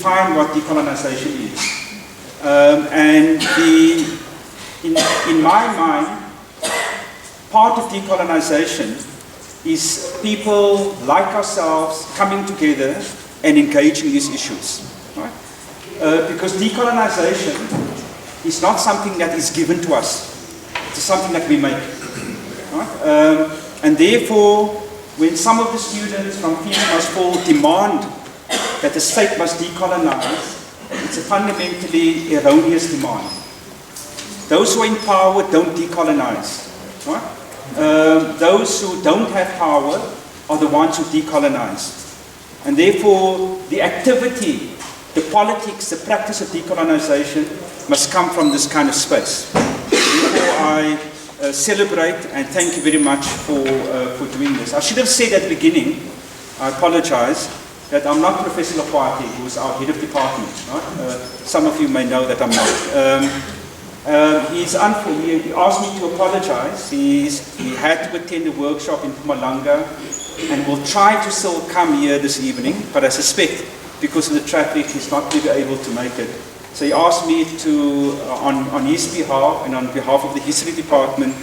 define what decolonization is. And in my mind, part of decolonization is people like ourselves coming together and engaging these issues. Right? Because decolonization is not something that is given to us. It's something that we make. Right? And therefore, when some of the students from Feast Must Fall demand that the state must decolonize, it's a fundamentally erroneous demand. Those who are in power don't decolonize. Right? Those who don't have power are the ones who decolonize. And therefore, the activity, the politics, the practice of decolonization must come from this kind of space. Therefore, I celebrate and thank you very much for doing this. I should have said at the beginning, I apologize, that I'm not Professor Lokwati, who's our head of department. Right? Some of you may know that I'm not. He asked me to apologize. He had to attend a workshop in Mpumalanga and will try to still come here this evening, but I suspect because of the traffic he's not going to be able to make it. So he asked me to, on his behalf and on behalf of the History Department,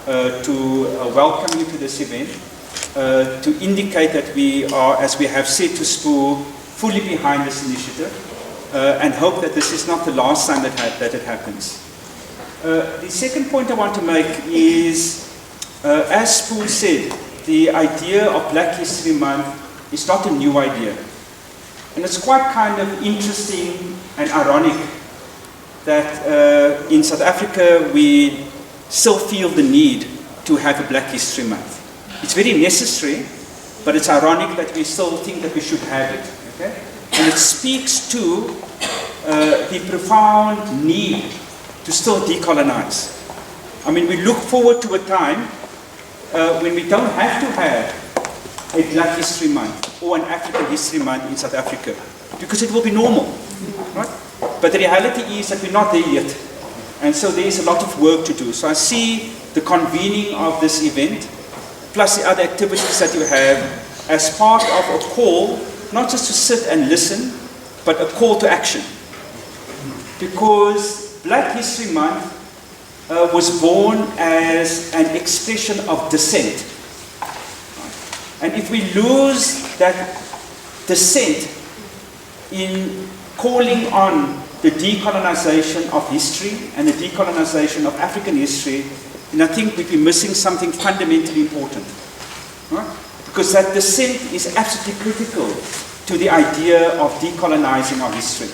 to welcome you to this event, to indicate that we are, as we have said to SPOO, fully behind this initiative, and hope that this is not the last time that it happens. The second point I want to make is, as SPOO said, the idea of Black History Month is not a new idea. And it's quite kind of interesting and ironic that in South Africa we still feel the need to have a Black History Month. It's very necessary, but it's ironic that we still think that we should have it. Okay? And it speaks to the profound need to still decolonize. I mean, we look forward to a time when we don't have to have a Black History Month or an African History Month in South Africa, because it will be normal. Right? But the reality is that we're not there yet. And so there is a lot of work to do. So I see the convening of this event, plus the other activities that you have, as part of a call, not just to sit and listen, but a call to action. Because Black History Month was born as an expression of dissent. And if we lose that dissent in calling on the decolonization of history and the decolonization of African history, then I think we'd be missing something fundamentally important. Right? Because that dissent is absolutely critical to the idea of decolonizing our history.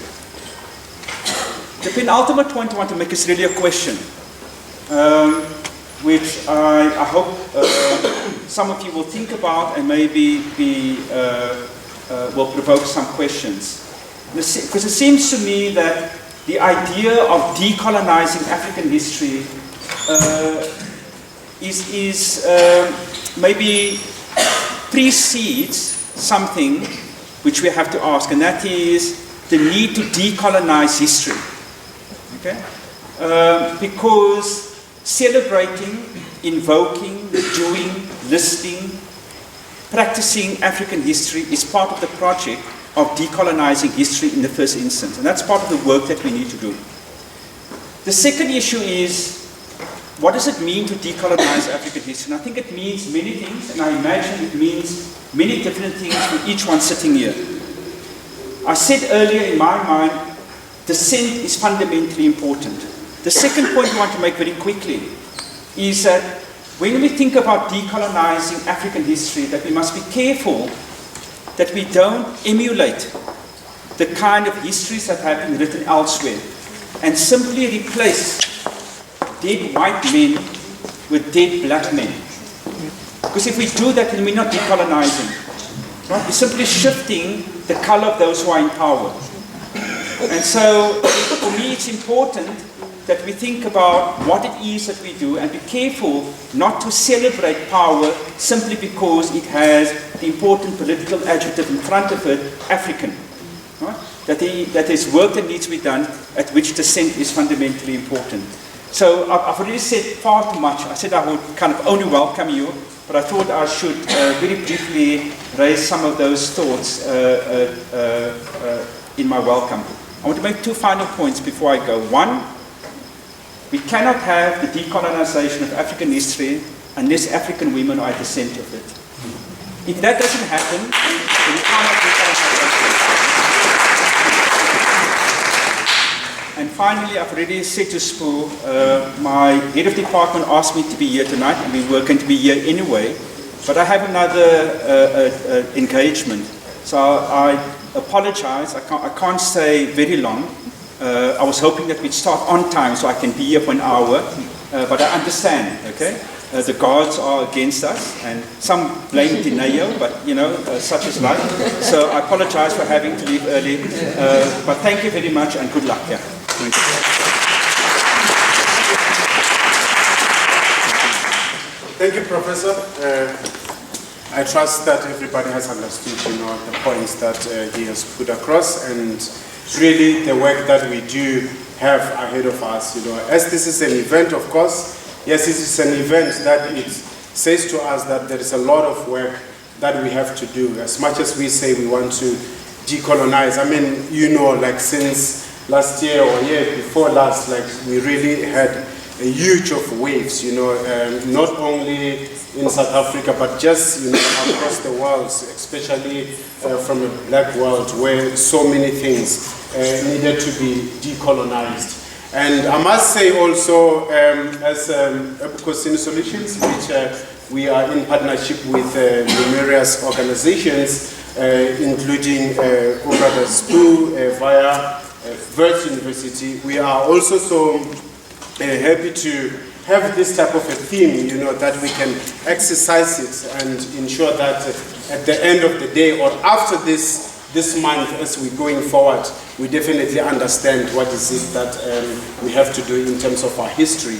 The penultimate point I want to make is really a question, which I hope some of you will think about and maybe will provoke some questions. Because it seems to me that the idea of decolonizing African history maybe precedes something which we have to ask, and that is the need to decolonize history. Okay? Because celebrating, invoking, doing, listing, practicing African history is part of the project of decolonizing history in the first instance. And that's part of the work that we need to do. The second issue is, what does it mean to decolonize African history? And I think it means many things, and I imagine it means many different things for each one sitting here. I said earlier, in my mind, dissent is fundamentally important. The second point I want to make very quickly is that when we think about decolonizing African history, that we must be careful that we don't emulate the kind of histories that have been written elsewhere and simply replace dead white men with dead black men. Because if we do that, then we're not decolonizing. Right? We're simply shifting the color of those who are in power. And so, for me, it's important that we think about what it is that we do and be careful not to celebrate power simply because it has the important political adjective in front of it, African. Right? That there's work that needs to be done at which dissent is fundamentally important. So I've already said far too much. I said I would kind of only welcome you, but I thought I should very briefly raise some of those thoughts in my welcome. I want to make 2 final points before I go. One, we cannot have the decolonization of African history unless African women are at the center of it. If that doesn't happen, then we cannot decolonize. And finally, I've already said to Spoor, my head of department asked me to be here tonight, and we were going to be here anyway, but I have another engagement. So I apologize, I can't stay very long. I was hoping that we'd start on time so I can be here for an hour, but I understand, okay? The guards are against us, and some blame denial, but you know, such is life. So I apologize for having to leave early, but thank you very much and good luck. Yeah. Thank you. Thank you, Professor. I trust that everybody has understood, you know, the points that he has put across, and really the work that we do have ahead of us, you know. As this is an event, of course, yes, this is an event that it says to us that there is a lot of work that we have to do. As much as we say we want to decolonize, I mean, you know, like since last year or year before last, like we really had a huge of waves, you know, not only in South Africa, but just, you know, across the world, especially from a black world where so many things needed to be decolonized. And I must say also, as Ecosystem Solutions, which we are in partnership with numerous organizations, including Brother Spoor via Wits University, we are also so happy to have this type of a theme, you know, that we can exercise it and ensure that at the end of the day or after this month, as we're going forward, we definitely understand what is it that we have to do in terms of our history.